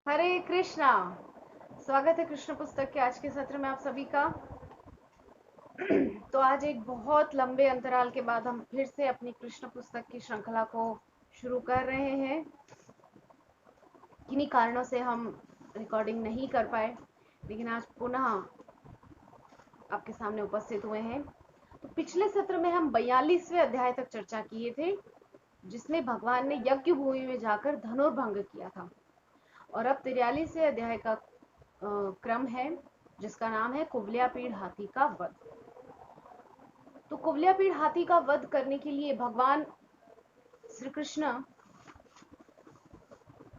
हरे कृष्णा। स्वागत है कृष्ण पुस्तक के आज के सत्र में आप सभी का। तो आज एक बहुत लंबे अंतराल के बाद हम फिर से अपनी कृष्ण पुस्तक की श्रृंखला को शुरू कर रहे हैं। किन्हीं कारणों से हम रिकॉर्डिंग नहीं कर पाए, लेकिन आज पुनः आपके सामने उपस्थित हुए हैं। तो पिछले सत्र में हम 42वें अध्याय तक चर्चा किए थे, जिसमें भगवान ने यज्ञ भूमि में जाकर धनुर्भंग किया था। और अब 43वें अध्याय का क्रम है, जिसका नाम है कुवलयापीड़ हाथी का वध। तो कुवलयापीड़ हाथी का वध करने के लिए भगवान श्री कृष्ण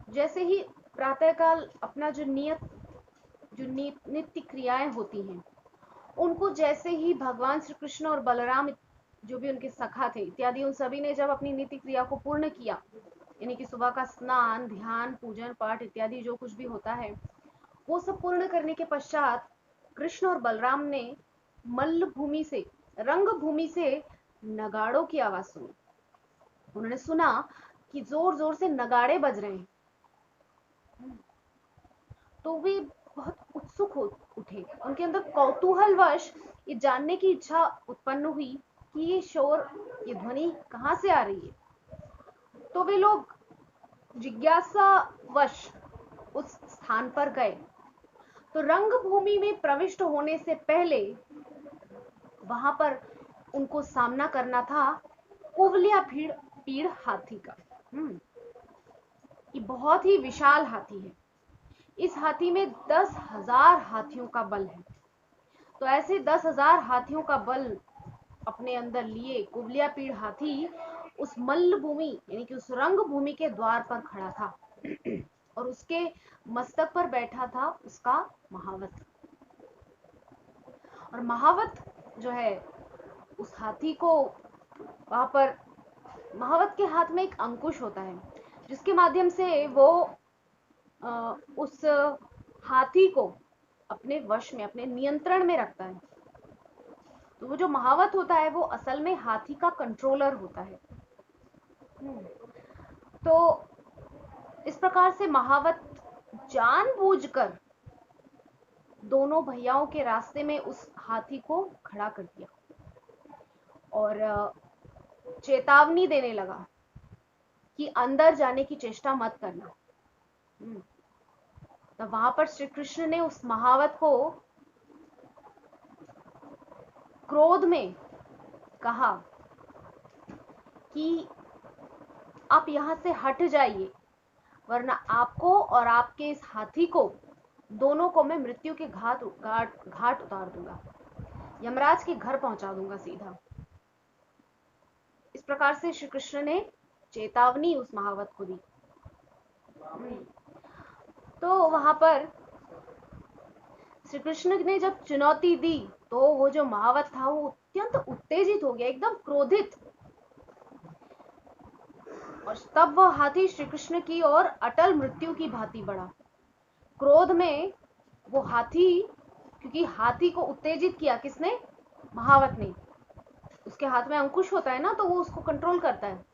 जैसे ही प्रातःकाल अपना जो नित्य क्रियाएं होती हैं, उनको जैसे ही भगवान श्री कृष्ण और बलराम जो भी उनके सखा थे इत्यादि, उन सभी ने जब अपनी नित्य क्रिया को पूर्ण किया, यानी कि सुबह का स्नान, ध्यान, पूजन पाठ इत्यादि जो कुछ भी होता है, वो सब पूर्ण करने के पश्चात कृष्ण और बलराम ने मल्ल भूमि से, रंग भूमि से नगाड़ों की आवाज सुनी। उन्होंने सुना कि जोर जोर से नगाड़े बज रहे हैं। तो वे बहुत उत्सुक हो उठे। उनके अंदर कौतूहलवश ये जानने की इच्छा उत्पन्न हुई कि ये शोर, ये ध्वनि कहां से आ रही है। तो वे लोग जिज्ञासावश उस स्थान पर गए। तो रंगभूमि में प्रविष्ट होने से पहले वहां पर उनको सामना करना था कुवलयापीड़ हाथी का। ये बहुत ही विशाल हाथी है। इस हाथी में 10,000 हाथियों का बल है। तो ऐसे 10,000 हाथियों का बल अपने अंदर लिए कुवलयापीड़ हाथी उस मल्ल भूमि यानी कि उस रंग भूमि के द्वार पर खड़ा था और उसके मस्तक पर बैठा था उसका महावत। और महावत जो है, उस हाथी को वहां पर, महावत के हाथ में एक अंकुश होता है, जिसके माध्यम से वो उस हाथी को अपने वश में, अपने नियंत्रण में रखता है। तो वो जो महावत होता है वो असल में हाथी का कंट्रोलर होता है। तो इस प्रकार से महावत जानबूझकर दोनों भैयाओं के रास्ते में उस हाथी को खड़ा कर दिया और चेतावनी देने लगा कि अंदर जाने की चेष्टा मत करना। तब वहां पर श्री कृष्ण ने उस महावत को क्रोध में कहा कि आप यहां से हट जाइए, वरना आपको और आपके इस हाथी को दोनों को मैं मृत्यु के घाट उतार दूंगा, यमराज के घर पहुंचा दूंगा सीधा। इस प्रकार से श्री कृष्ण ने चेतावनी उस महावत को दी। तो वहां पर श्री कृष्ण ने जब चुनौती दी, तो वो जो महावत था वो अत्यंत उत्तेजित हो गया, एकदम क्रोधित। और तब वह हाथी श्री कृष्ण की ओर अटल मृत्यु की भांति बढ़ा। क्रोध में वो हाथी, क्योंकि हाथी को उत्तेजित किया किसने? महावत ने। उसके हाथ में अंकुश होता है ना, तो वो उसको कंट्रोल करता है।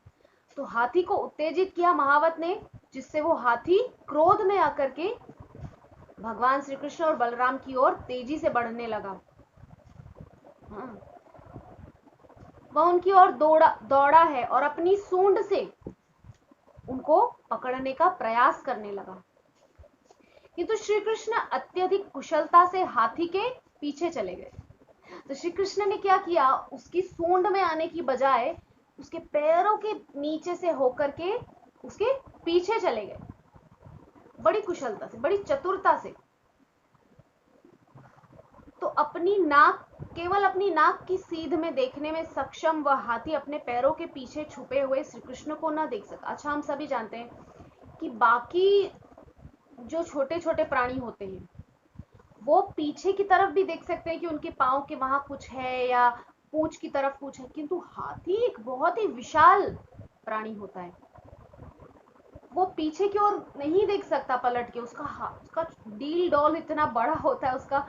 तो हाथी को उत्तेजित किया महावत ने, जिससे वो हाथी क्रोध में आकर के भगवान श्री कृष्ण और बलराम की ओर तेजी से बढ़ने लगा। वह उनकी ओर दौड़ा है और अपनी सूंड से उनको पकड़ने का प्रयास करने लगा। किंतु श्री कृष्ण अत्यधिक कुशलता से हाथी के पीछे चले गए। तो श्री कृष्ण ने क्या किया, उसकी सूंड में आने की बजाय उसके पैरों के नीचे से होकर के उसके पीछे चले गए, बड़ी कुशलता से, बड़ी चतुरता से। तो अपनी नाक, केवल अपनी नाक की सीध में देखने में सक्षम वह हाथी अपने पैरों के पीछे छुपे हुए श्री कृष्ण को न देख सका। अच्छा, हम सभी जानते हैं कि बाकी जो छोटे छोटे प्राणी होते हैं वो पीछे की तरफ भी देख सकते हैं कि उनके पांव के वहां कुछ है या पूंछ की तरफ कुछ है, किंतु हाथी एक बहुत ही विशाल प्राणी होता है। वो पीछे की ओर नहीं देख सकता पलट के। उसका डील डॉल इतना बड़ा होता है, उसका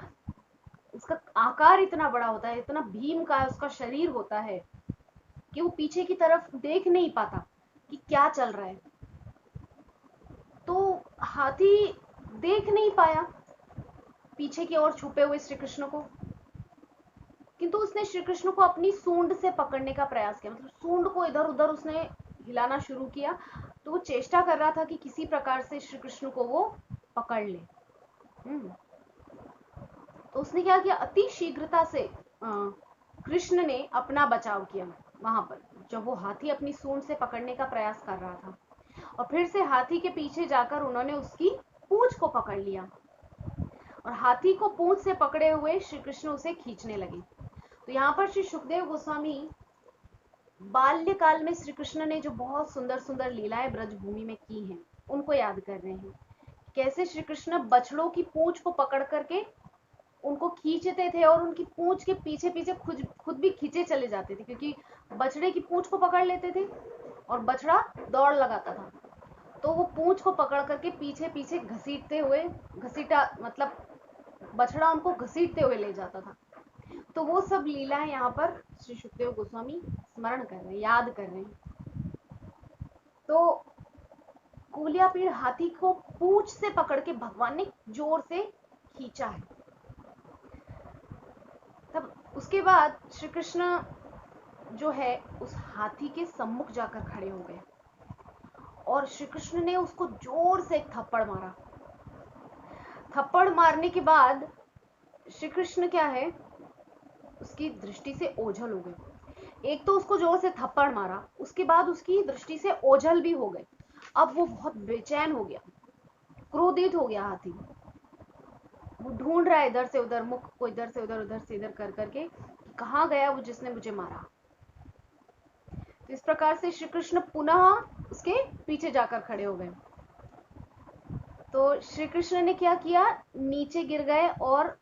उसका आकार इतना बड़ा होता है, इतना भीम का उसका शरीर होता है कि वो पीछे की तरफ देख नहीं पाता कि क्या चल रहा है। तो हाथी देख नहीं पाया पीछे की ओर छुपे हुए श्री कृष्ण को, किंतु उसने श्री कृष्ण को अपनी सूंड से पकड़ने का प्रयास किया, मतलब सूंड को इधर उधर उसने हिलाना शुरू किया। तो वो चेष्टा कर रहा था कि किसी प्रकार से श्री कृष्ण को वो पकड़ ले। तो उसने क्या किया, अति शीघ्रता से कृष्ण ने अपना बचाव किया वहां पर, जब वो हाथी अपनी सूंड से पकड़ने का प्रयास कर रहा था। और फिर से हाथी के पीछे जाकर उन्होंने उसकी पूंछ को पकड़ लिया और हाथी को पूंछ से पकड़े हुए श्री कृष्ण उसे खींचने लगे। तो यहाँ पर श्री सुखदेव गोस्वामी बाल्यकाल में श्री कृष्ण ने जो बहुत सुंदर सुंदर लीलाएं ब्रजभूमि में की हैं उनको याद कर रहे हैं। कैसे श्री कृष्ण बछड़ों की पूंछ को पकड़ करके उनको खींचते थे और उनकी पूंछ के पीछे पीछे खुद भी खींचे चले जाते थे, क्योंकि बछड़े की पूंछ को पकड़ लेते थे और बछड़ा दौड़ लगाता था, तो वो पूंछ को पकड़ करके पीछे पीछे घसीटते हुए, घसीटा मतलब बछड़ा उनको घसीटते हुए ले जाता था। तो वो सब लीलाएं यहाँ पर श्री सुखदेव गोस्वामी स्मरण कर रहे हैं, याद कर रहे हैं। तो कुवलयापीड़ हाथी को पूंछ से पकड़ के भगवान ने जोर से खींचा है। तब उसके बाद श्री कृष्ण जो है उस हाथी के सम्मुख जाकर खड़े हो गए और श्री कृष्ण ने उसको जोर से एक थप्पड़ मारा। थप्पड़ मारने के बाद श्री कृष्ण क्या है, उसकी दृष्टि से ओझल हो गए। एक तो उसको जोर से थप्पड़ मारा, उसके बाद उसकी दृष्टि से ओझल भी हो गए। अब वो बहुत बेचैन हो गया, क्रोधित हो गया हाथी। वो ढूंढ रहा है इधर से उधर, मुख को इधर से उधर, उधर से इधर कर करके, कहाँ गया वो जिसने मुझे मारा। तो इस प्रकार से श्री कृष्ण पुनः उसके पीछे जाकर खड़े हो गए। तो श्री कृष्ण ने क्या किया, नीचे गिर गए और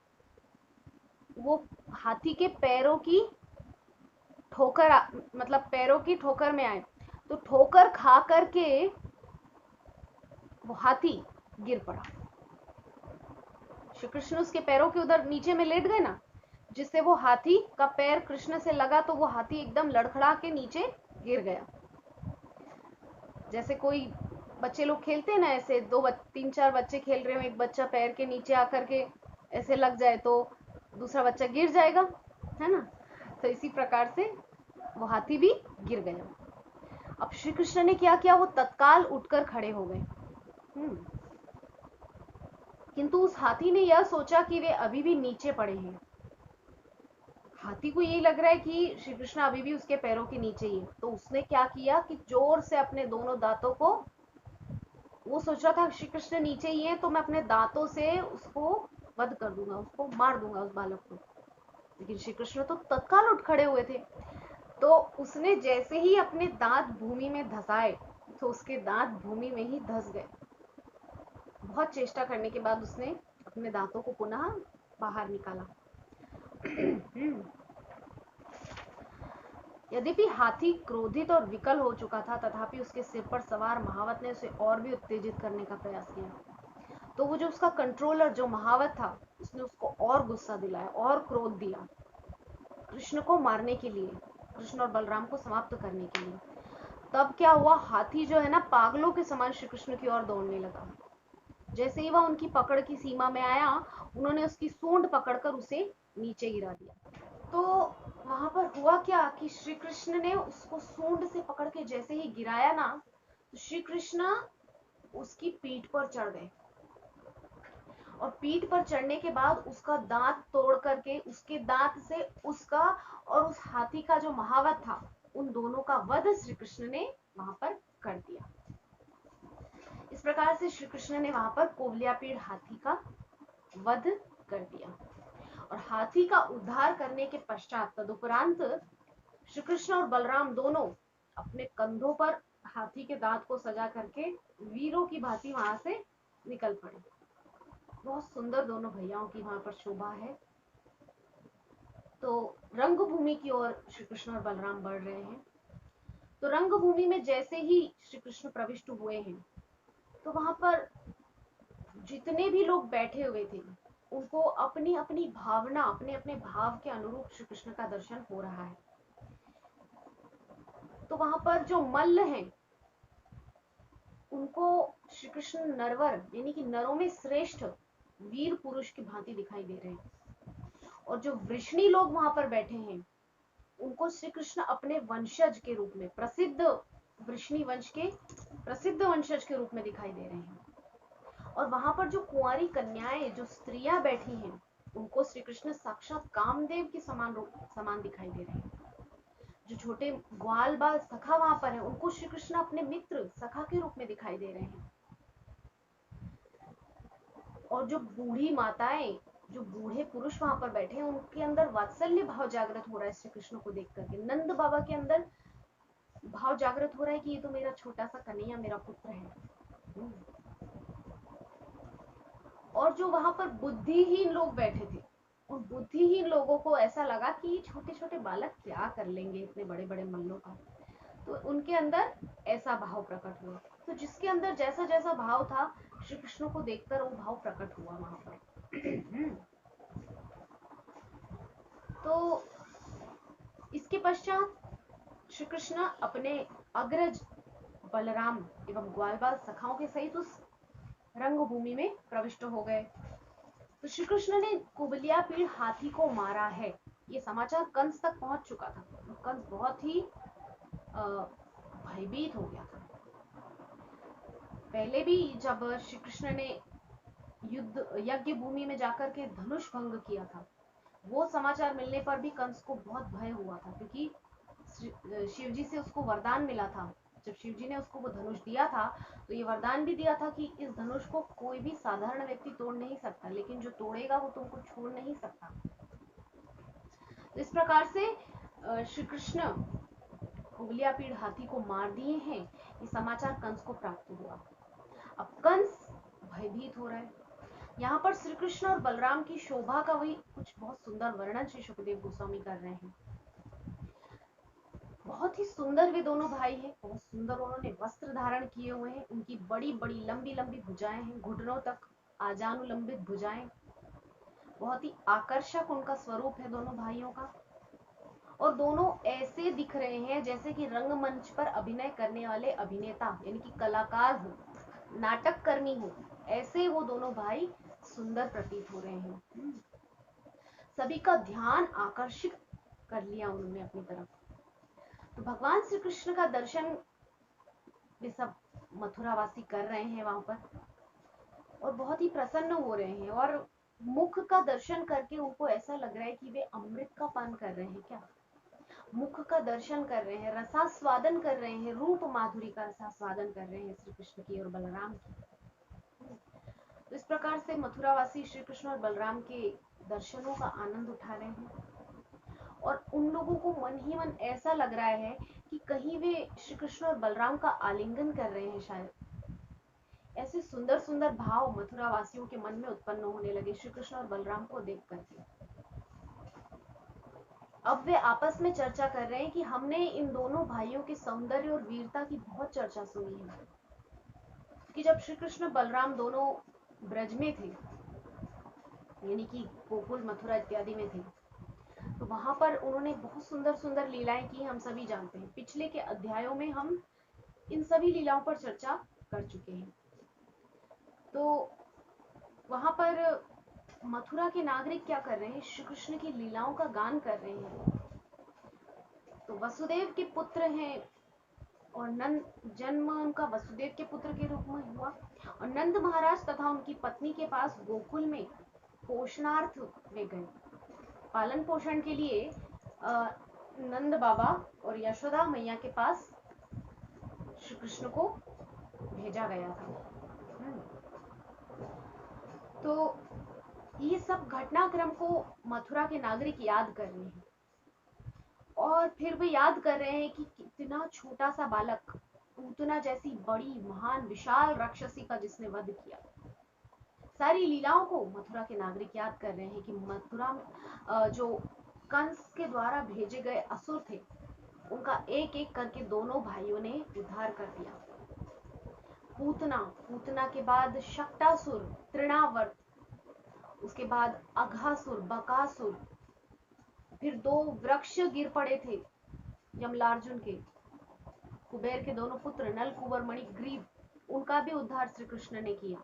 वो हाथी के पैरों की ठोकर, मतलब पैरों की ठोकर में आए। तो ठोकर खा करके वो हाथी गिर पड़ा। श्री कृष्ण उसके पैरों के उधर नीचे में लेट गए ना, जिससे वो हाथी का पैर कृष्ण से लगा तो वो हाथी एकदम लड़खड़ा के नीचे गिर गया। जैसे कोई बच्चे लोग खेलते हैं ना, ऐसे तीन चार बच्चे खेल रहे हो, एक बच्चा पैर के नीचे आकर के ऐसे लग जाए तो दूसरा बच्चा गिर जाएगा, है ना। तो इसी प्रकार से वो हाथी भी गिर गया। अब श्री कृष्ण ने क्या किया, वो तत्काल उठकर खड़े हो गए। किंतु उस हाथी ने यह सोचा कि वे अभी भी नीचे पड़े हैं। हाथी को यही लग रहा है कि श्री कृष्ण अभी भी उसके पैरों के नीचे ही है। तो उसने क्या किया कि जोर से अपने दोनों दांतों को, वो सोच रहा था श्री कृष्ण नीचे ही है तो मैं अपने दांतों से उसको वध कर दूंगा, उसको मार दूंगा उस बालक को। लेकिन श्री कृष्ण तो तत्काल उठ खड़े हुए थे। तो उसने जैसे ही अपने दांत भूमि में धसाए तो उसके दांत भूमि में ही धस गए। बहुत चेष्टा करने के बाद उसने अपने दांतों को पुनः बाहर निकाला। यद्यपि हाथी क्रोधित और विकल हो चुका था, तथापि उसके सिर पर सवार महावत ने उसे और भी उत्तेजित करने का प्रयास किया। तो वो जो उसका कंट्रोलर जो महावत था, उसने उसको और गुस्सा दिलाया और क्रोध दिया कृष्ण को मारने के लिए, कृष्ण और बलराम को समाप्त करने के लिए। तब क्या हुआ, हाथी जो है ना पागलों के समान श्री कृष्ण की ओर दौड़ने लगा। जैसे ही वह उनकी पकड़ की सीमा में आया, उन्होंने उसकी सूंड पकड़कर उसे नीचे गिरा दिया। तो वहां पर हुआ क्या कि श्री कृष्ण ने उसको सूंड से पकड़ के जैसे ही गिराया ना, तो श्री कृष्ण उसकी पीठ पर चढ़ गए और पीठ पर चढ़ने के बाद उसका दांत तोड़ करके, उसके दांत से उसका और उस हाथी का जो महावत था, उन दोनों का वध श्री कृष्ण ने वहां पर कर दिया। इस प्रकार से श्री कृष्ण ने वहां पर कुवलयापीड़ हाथी का वध कर दिया। और हाथी का उद्धार करने के पश्चात तदुपरांत श्री कृष्ण और बलराम दोनों अपने कंधों पर हाथी के दांत को सजा करके वीरों की भांति वहां से निकल पड़े। बहुत सुंदर दोनों भैयाओं की वहां पर शोभा है। तो रंगभूमि की ओर श्री कृष्ण और बलराम बढ़ रहे हैं। तो रंगभूमि में जैसे ही श्री कृष्ण प्रविष्ट हुए हैं, तो वहां पर जितने भी लोग बैठे हुए थे, उनको अपनी अपनी भावना, अपने अपने भाव के अनुरूप श्री कृष्ण का दर्शन हो रहा है। तो वहां पर जो मल्ल हैं, उनको श्री कृष्ण नरवर यानी कि नरों में श्रेष्ठ वीर पुरुष की भांति दिखाई दे रहे हैं। और जो वृष्णी लोग वहां पर बैठे हैं उनको श्री कृष्ण अपने वंशज के रूप में, प्रसिद्ध वृष्णी वंश के प्रसिद्ध वंशज के रूप में दिखाई दे रहे हैं। और वहां पर जो कुंवारी कन्याएं, जो स्त्रियां बैठी हैं, उनको श्री कृष्ण साक्षात कामदेव के समान दिखाई दे रहे हैं। जो छोटे ग्वाल बाल सखा वहां पर हैं, उनको श्री कृष्ण अपने मित्र सखा के रूप में दिखाई दे रहे हैं। और जो बूढ़ी माताएं, जो बूढ़े पुरुष वहां पर बैठे हैं, उनके अंदर वात्सल्य भाव जागृत हो रहा है श्री कृष्ण को देख करके। नंद बाबा के अंदर भाव जागृत हो रहा है कि ये तो मेरा छोटा सा कन्हैया, मेरा पुत्र है। और जो वहां पर बुद्धिहीन लोग बैठे थे, उन बुद्धिहीन लोगों को ऐसा लगा कि ये छोटे छोटे बालक क्या कर लेंगे इतने बड़े बड़े मल्लों का। तो उनके अंदर ऐसा भाव प्रकट हुआ। तो जिसके अंदर जैसा जैसा भाव था, श्री कृष्ण को देखकर वो भाव प्रकट हुआ वहां पर। तो इसके पश्चात श्री कृष्ण अपने अग्रज बलराम एवं ग्वाल बाल सखाओं के सहित उस रंगभूमि में प्रविष्ट हो गए। तो श्री कृष्ण ने कुबलिया पीड़ हाथी को मारा है, ये समाचार कंस तक पहुंच चुका था। कंस बहुत ही भयभीत हो गया था। पहले भी जब श्री कृष्ण ने युद्ध यज्ञ भूमि में जाकर के धनुष भंग किया था, वो समाचार मिलने पर भी कंस को बहुत भय हुआ था, क्योंकि शिवजी से उसको वरदान मिला था। जब शिवजी ने उसको वो धनुष दिया था तो ये वरदान भी दिया था कि इस धनुष को कोई भी साधारण व्यक्ति तोड़ नहीं सकता, लेकिन जो तोड़ेगा वो तुमको छोड़ नहीं सकता। तो इस प्रकार से श्री कृष्ण कुबलिया पीड़ हाथी को मार दिए हैं, ये समाचार कंस को प्राप्त हुआ। अब कंस भयभीत हो रहा है। यहाँ पर श्री कृष्ण और बलराम की शोभा का वही कुछ बहुत सुंदर वर्णन श्री सुखदेव गोस्वामी कर रहे हैं। बहुत ही सुंदर वे दोनों भाई हैं, बहुत सुंदर उन्होंने वस्त्र धारण किए हुए हैं। उनकी बड़ी बड़ी लंबी लंबी भुजाएं हैं, घुटनों तक आजानुलंबित भुजाएं। बहुत ही आकर्षक उनका स्वरूप है दोनों भाइयों का। और दोनों ऐसे दिख रहे हैं जैसे कि रंगमंच पर अभिनय करने वाले अभिनेता यानी कि कलाकार हो, नाटक कर्मी हो, ऐसे वो दोनों भाई सुंदर प्रतीत हो रहे हैं। सभी का ध्यान आकर्षित कर लिया उन्होंने अपनी तरफ। तो भगवान श्री कृष्ण का दर्शन वे सब मथुरावासी कर रहे हैं वहां पर, और बहुत ही प्रसन्न हो रहे हैं। और मुख का दर्शन करके उनको ऐसा लग रहा है कि वे अमृत का पान कर रहे हैं क्या। मुख का दर्शन कर रहे हैं, रसास्वादन कर रहे हैं, रूप माधुरी का रसास्वादन कर रहे हैं श्री कृष्ण की और बलराम की। तो इस प्रकार से मथुरावासी श्री कृष्ण और बलराम के दर्शनों का आनंद उठा रहे हैं। और उन लोगों को मन ही मन ऐसा लग रहा है कि कहीं वे श्री कृष्ण और बलराम का आलिंगन कर रहे हैं शायद। ऐसे सुंदर सुंदर भाव मथुरा वासियों के मन में उत्पन्न होने लगे श्री कृष्ण और बलराम को देख करके। अब वे आपस में चर्चा कर रहे हैं कि हमने इन दोनों भाइयों के सौंदर्य और वीरता की बहुत चर्चा सुनी है, कि जब श्री कृष्ण बलराम दोनों ब्रज में थे, यानी कि गोकुल मथुरा इत्यादि में थे, तो वहां पर उन्होंने बहुत सुंदर सुंदर लीलाएं की, हम सभी जानते हैं। पिछले के अध्यायों में हम इन सभी लीलाओं पर चर्चा कर चुके हैं। तो वहां पर मथुरा के नागरिक क्या कर रहे हैं, श्री कृष्ण की लीलाओं का गान कर रहे हैं। तो वसुदेव के पुत्र हैं, और नंद जन्म उनका वसुदेव के पुत्र के रूप में हुआ, और नंद महाराज तथा उनकी पत्नी के पास गोकुल में पोषणार्थ वे गए। पालन पोषण के लिए नंद बाबा और यशोदा मैया के पास श्री कृष्ण को भेजा गया था। तो ये सब घटनाक्रम को मथुरा के नागरिक याद कर रहे हैं, और फिर वे याद कर रहे हैं कि कितना छोटा सा बालक पूतना जैसी बड़ी महान विशाल राक्षसी का जिसने वध किया। सारी लीलाओं को मथुरा के नागरिक याद कर रहे हैं कि मथुरा जो कंस के द्वारा भेजे गए असुर थे, उनका एक एक करके दोनों भाइयों ने उद्धार कर दिया। पूतना के बाद शक्टासुर, तृणावर्त, उसके बाद अघासुर, बकासुर, फिर दो वृक्ष गिर पड़े थे यमलार्जुन के, कुबेर के दोनों पुत्र नल, कुंवर, मणिग्रीव, उनका भी उद्धार श्री कृष्ण ने किया।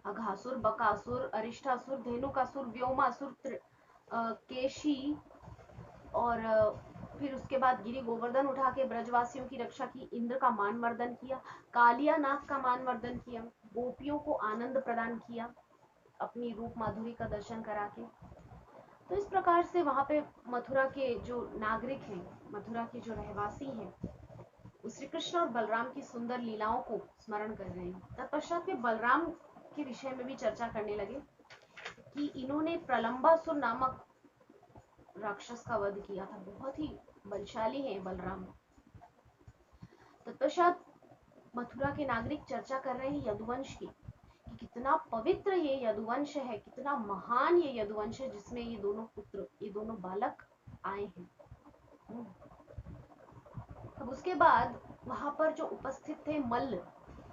अघासुर, बकासुर, अरिष्टासुर, धेनुकासुर, व्योमासुर, केशी और फिर उसके बाद गिरी गोवर्धन उठा के ब्रजवासियों की रक्षा की, इंद्र का मान मर्दन किया, कालिया नाग का मान मर्दन किया, गोपियों को आनंद प्रदान किया अपनी रूप माधुरी का दर्शन करा के। तो इस प्रकार से वहां पे मथुरा के जो नागरिक हैं, मथुरा के जो रहवासी हैं, श्री कृष्ण और बलराम की सुंदर लीलाओं को स्मरण कर रहे हैं। तत्पश्चात वे बलराम के विषय में भी चर्चा करने लगे कि इन्होंने प्रलंबासुर नामक राक्षस का वध किया था। बहुत ही बलशाली है बलराम। तत्पश्चात मथुरा के नागरिक चर्चा कर रहे हैं यदुवंश की, कि कितना पवित्र ये यदुवंश है, कितना महान ये यदुवंश है, जिसमें ये दोनों पुत्र, ये दोनों बालक आए हैं। अब उसके बाद वहां पर जो उपस्थित थे मल्ल,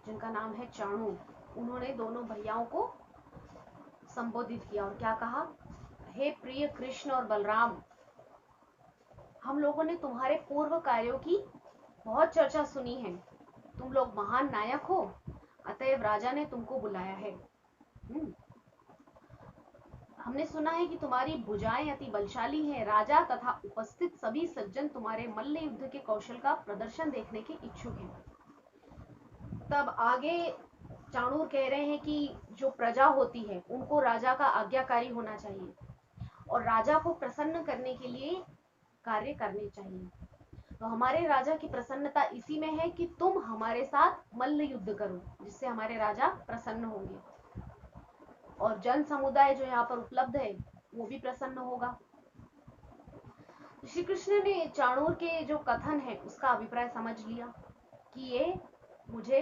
जिनका नाम है चाणूर, उन्होंने दोनों भैयाओं को संबोधित किया और क्या कहा, हे प्रिय कृष्ण और बलराम, हम लोगों ने तुम्हारे पूर्व कार्यों की बहुत चर्चा सुनी है। तुम लोग महान नायक हो, अतएव राजा ने तुमको बुलाया है। हमने सुना है कि तुम्हारी भुजाएं अति बलशाली हैं। राजा तथा उपस्थित सभी सज्जन तुम्हारे मल्ल युद्ध के कौशल का प्रदर्शन देखने के इच्छुक हैं। तब आगे चाणूर कह रहे हैं कि जो प्रजा होती है उनको राजा का आज्ञाकारी होना चाहिए और राजा को प्रसन्न करने के लिए कार्य करने चाहिए। तो हमारे राजा की प्रसन्नता इसी में है कि तुम हमारे साथ मल्ल युद्ध करो, जिससे हमारे राजा प्रसन्न होंगे और जन समुदाय जो यहाँ पर उपलब्ध है वो भी प्रसन्न होगा। श्री कृष्ण ने चाणूर के जो कथन है उसका अभिप्राय समझ लिया कि ये मुझे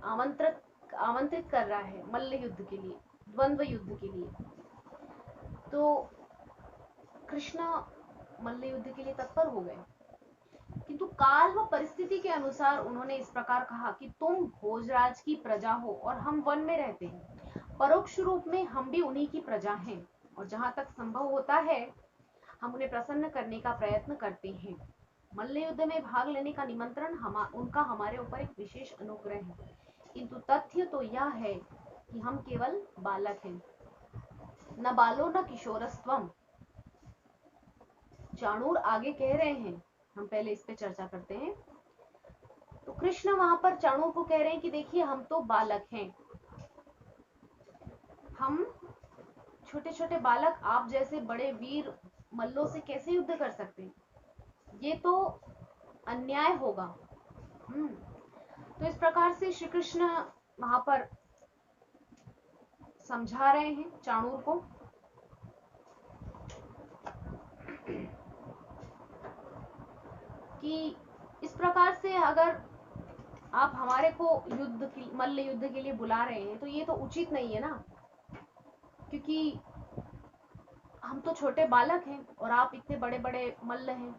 आमंत्रित कर रहा है मल्ल युद्ध के लिए, द्वंद्व युद्ध के लिए। तो कृष्ण मल्ल युद्ध के लिए तत्पर हो गए, किंतु काल व परिस्थिति के अनुसार उन्होंने इस प्रकार कहा कि तुम भोजराज की प्रजा हो और हम वन में रहते हैं। परोक्ष रूप में हम भी उन्हीं की प्रजा हैं और जहां तक संभव होता है हम उन्हें प्रसन्न करने का प्रयत्न करते हैं। मल्ल युद्ध में भाग लेने का निमंत्रण उनका हमारे ऊपर एक विशेष अनुग्रह है, किंतु तथ्य तो यह है कि हम केवल बालक हैं, न बालो न किशोरस्त्वम। चाणूर आगे कह रहे हैं, हम पहले इस पे चर्चा करते हैं। तो कृष्ण वहां पर चाणूर को कह रहे हैं कि देखिए हम तो बालक हैं, हम छोटे छोटे बालक आप जैसे बड़े वीर मल्लों से कैसे युद्ध कर सकते हैं, ये तो अन्याय होगा। तो इस प्रकार से श्री कृष्ण वहां पर समझा रहे हैं चाणूर को। कि इस प्रकार से अगर आप हमारे को मल्ल युद्ध के लिए बुला रहे हैं तो ये तो उचित नहीं है ना, क्योंकि हम तो छोटे बालक हैं और आप इतने बड़े बड़े मल्ल हैं।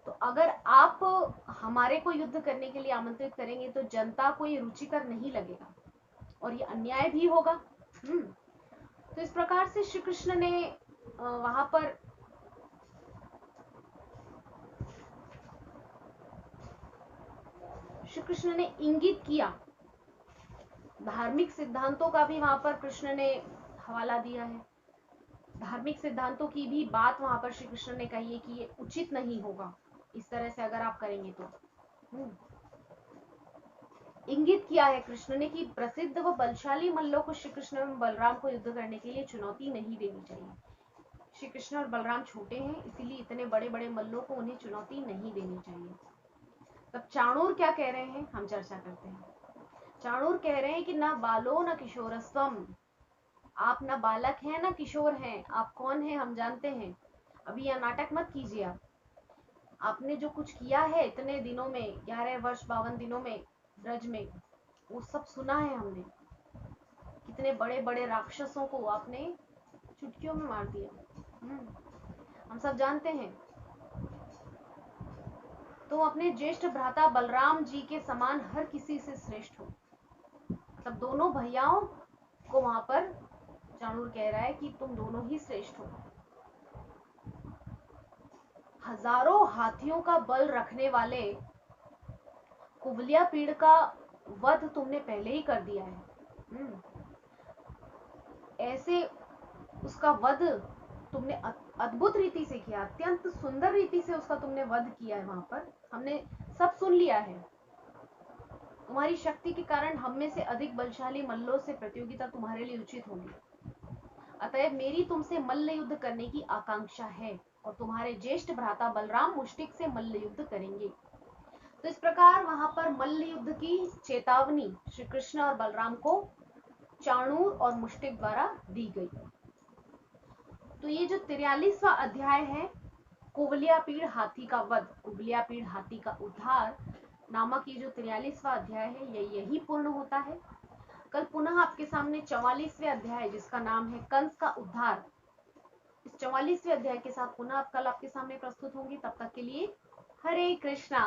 तो अगर आप हमारे को युद्ध करने के लिए आमंत्रित करेंगे तो जनता को ये रुचिकर नहीं लगेगा और ये अन्याय भी होगा। तो इस प्रकार से श्री कृष्ण ने वहां पर श्री कृष्ण ने इंगित किया, धार्मिक सिद्धांतों का भी वहां पर कृष्ण ने हवाला दिया है। धार्मिक सिद्धांतों की भी बात वहां पर श्री कृष्ण ने कही है कि ये उचित नहीं होगा इस तरह से अगर आप करेंगे तो। इंगित किया है कृष्ण ने कि प्रसिद्ध व बलशाली मल्लों को श्री कृष्ण एवं बलराम को युद्ध करने के लिए चुनौती नहीं देनी चाहिए। श्री कृष्ण और बलराम छोटे हैं, इसीलिए इतने बड़े बड़े मल्लों को उन्हें चुनौती नहीं देनी चाहिए। तब चाणूर क्या कह रहे हैं हम चर्चा करते हैं। चाणूर कह रहे हैं कि ना बालो न किशोरस्वम, आप ना बालक हैं ना किशोर हैं, आप कौन हैं हम जानते हैं। अभी यह नाटक मत कीजिए। आपने जो कुछ किया है इतने दिनों में, 11 वर्ष 52 दिनों में ब्रज में, वो सब सुना है हमने। कितने बड़े बड़े राक्षसों को आपने चुटकियों में मार दिया, हम सब जानते हैं। तो अपने ज्येष्ठ भ्राता बलराम जी के समान हर किसी से श्रेष्ठ हो। तब दोनों भैयाओं को वहां पर चाणूर कह रहा है कि तुम दोनों ही श्रेष्ठ हो। हजारों हाथियों का बल रखने वाले कुवलिया पीड़ का वध तुमने पहले ही कर दिया है। ऐसे उसका वध तुमने अद्भुत रीति से किया, अत्यंत सुंदर रीति से उसका तुमने वध किया है। वहां पर हमने सब सुन लिया है। तुम्हारी शक्ति के कारण हम में से अधिक बलशाली मल्लों से प्रतियोगिता तुम्हारे लिए उचित होगी। अतएव मेरी तुमसे मल्ल युद्ध करने की आकांक्षा है और तुम्हारे ज्येष्ठ भ्राता बलराम मुष्टिक से मल्ल युद्ध करेंगे। तो इस प्रकार वहां पर मल्ल युद्ध की चेतावनी श्री कृष्ण और बलराम को चाणूर और मुष्टिक द्वारा दी गई। तो ये जो 43वां अध्याय है, कुवलिया पीड़ हाथी का वध, कुवलिया पीड़ हाथी का उद्धार नामक ये जो 43वां अध्याय है, ये यही पूर्ण होता है। कल पुनः आपके सामने 44वें अध्याय जिसका नाम है कंस का उद्धार, इस 44वें अध्याय के साथ पुनः कल आपके सामने प्रस्तुत होंगी। तब तक के लिए हरे कृष्णा।